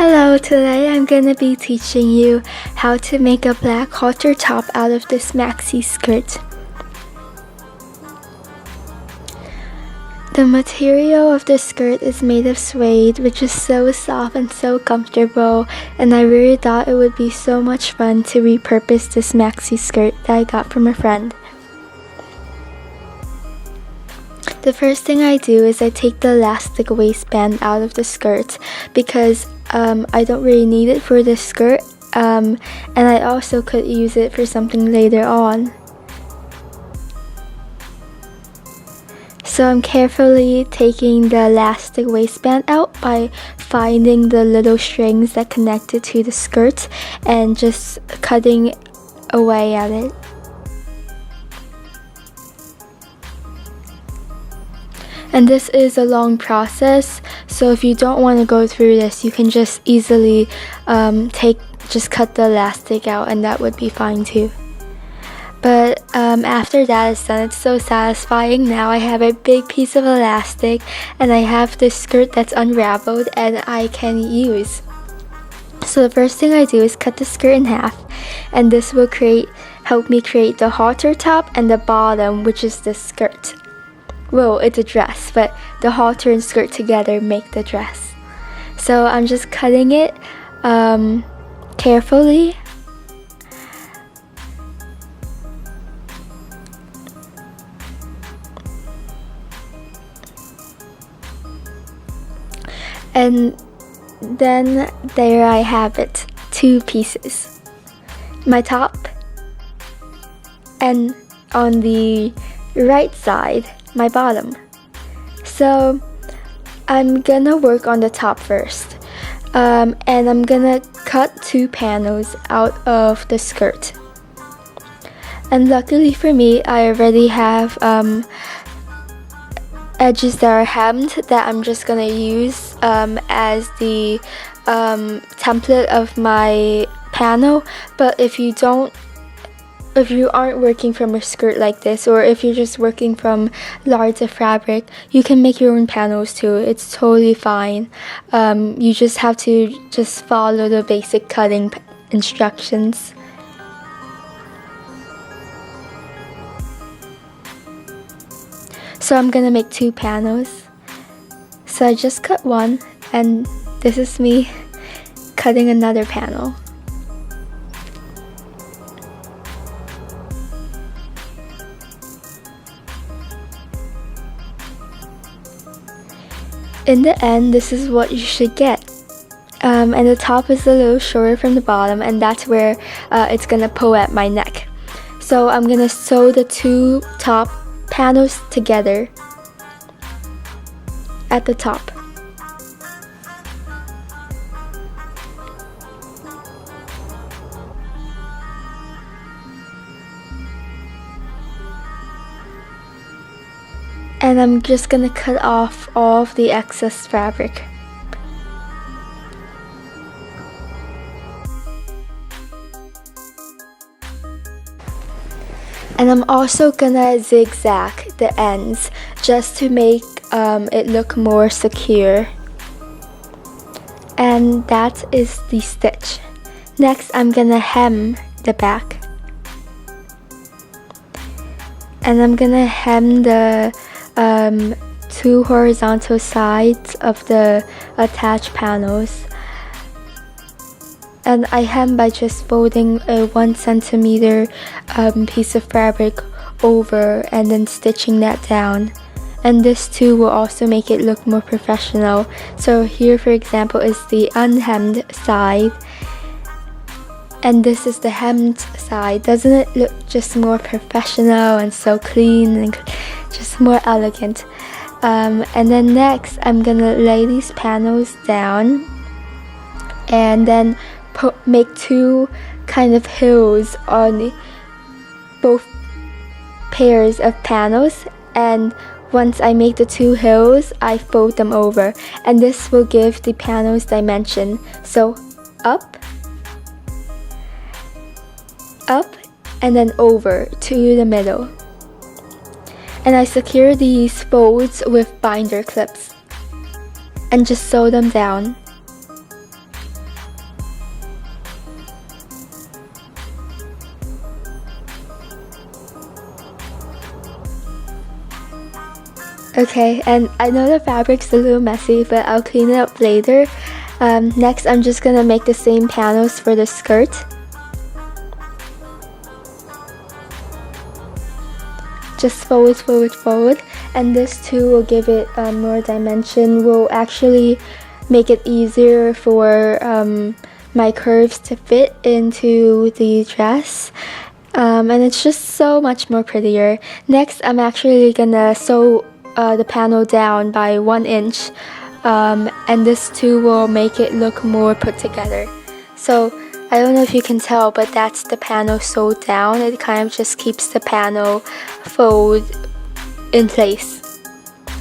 Hello, today I'm gonna be teaching you how to make a black halter top out of this maxi skirt. The material of the skirt is made of suede, which is so soft and so comfortable, and I really thought it would be so much fun to repurpose this maxi skirt that I got from a friend. The first thing I do is I take the elastic waistband out of the skirt because I don't really need it for this skirt, and I also could use it for something later on. So I'm carefully taking the elastic waistband out by finding the little strings that connect it to the skirt and just cutting away at it. And this is a long process, so if you don't want to go through this, you can just easily just cut the elastic out, and that would be fine too. But after that is done, it's so satisfying. Now I have a big piece of elastic and I have this skirt that's unraveled and I can use. So the first thing I do is cut the skirt in half, and this will help me create the halter top and the bottom, which is the skirt. Well, it's a dress, but the halter and skirt together make the dress. So I'm just cutting it carefully. And then there I have it, two pieces. My top, and on the right side, my bottom. So I'm gonna work on the top first, and I'm gonna cut two panels out of the skirt. And luckily for me, I already have edges that are hemmed that I'm just gonna use as the template of my panel. But if you aren't working from a skirt like this, or if you're just working from larger fabric, you can make your own panels too. It's totally fine. You just have to just follow the basic cutting instructions. So I'm gonna make two panels. So I just cut one, and this is me cutting another panel. In the end, this is what you should get. And the top is a little shorter from the bottom, and that's where it's gonna pull at my neck. So I'm gonna sew the two top panels together at the top. And I'm just gonna cut off all of the excess fabric. And I'm also gonna zigzag the ends just to make it look more secure. And that is the stitch. Next, I'm gonna hem the back. And I'm gonna hem the two horizontal sides of the attached panels. And I hem by just folding a 1 centimeter piece of fabric over and then stitching that down. And this too will also make it look more professional. So here, for example, is the unhemmed side, and this is the hemmed side. Doesn't it look just more professional and so clean and just more elegant? And then next, I'm gonna lay these panels down and then make two kind of hills on both pairs of panels. And once I make the two hills, I fold them over, and this will give the panels dimension. So up, and then over to the middle. And I secure these folds with binder clips and just sew them down. Okay, and I know the fabric's a little messy, but I'll clean it up later. Next, I'm just gonna make the same panels for the skirt. Just fold, fold, fold, and this too will give it more dimension. Will actually make it easier for my curves to fit into the dress. And it's just so much more prettier. Next, I'm actually gonna sew the panel down by 1 inch, and this too will make it look more put together. So I don't know if you can tell, but that's the panel sewed down. It kind of just keeps the panel fold in place,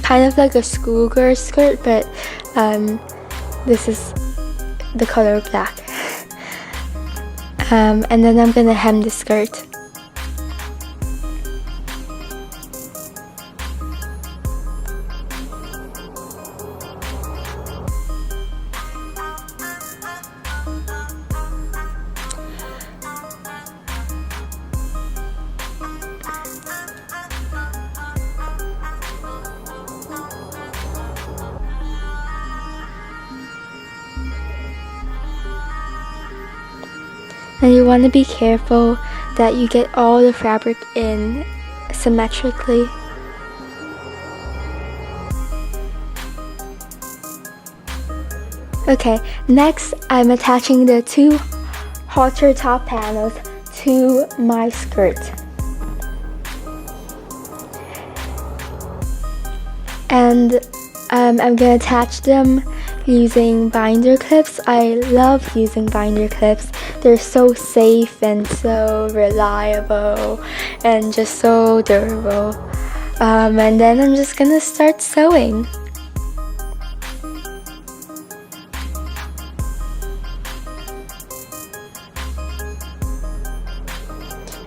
kind of like a schoolgirl skirt, but this is the color black. And then I'm gonna hem the skirt. And you want to be careful that you get all the fabric in symmetrically. Okay, next I'm attaching the 2 halter top panels to my skirt. And I'm going to attach them using binder clips. I love using binder clips. They're so safe and so reliable and just so durable. And then I'm just gonna start sewing.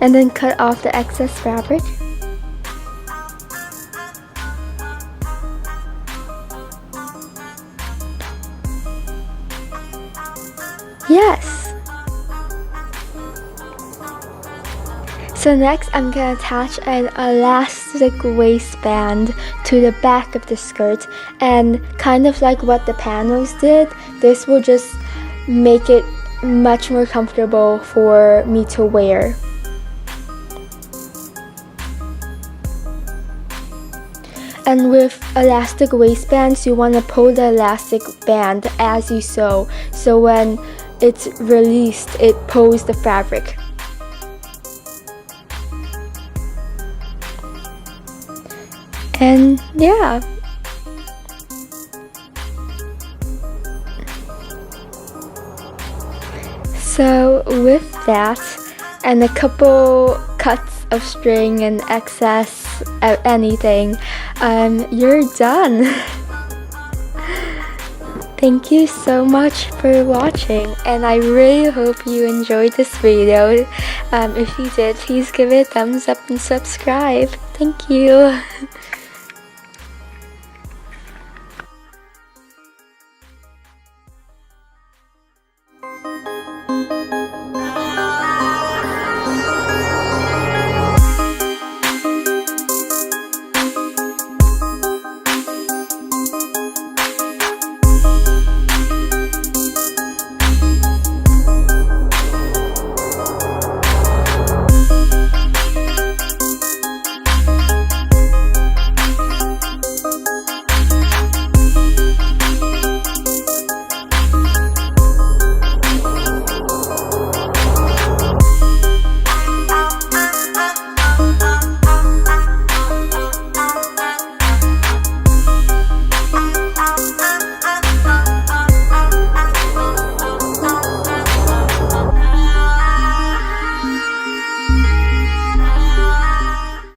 And then cut off the excess fabric. Yes! So next I'm gonna attach an elastic waistband to the back of the skirt, and kind of like what the panels did, this will just make it much more comfortable for me to wear. And with elastic waistbands, you want to pull the elastic band as you sew, so when it's released, it pulls the fabric. And yeah. So with that, and a couple cuts of string and excess anything, you're done. Thank you so much for watching, and I really hope you enjoyed this video. If you did, please give it a thumbs up and subscribe. Thank you.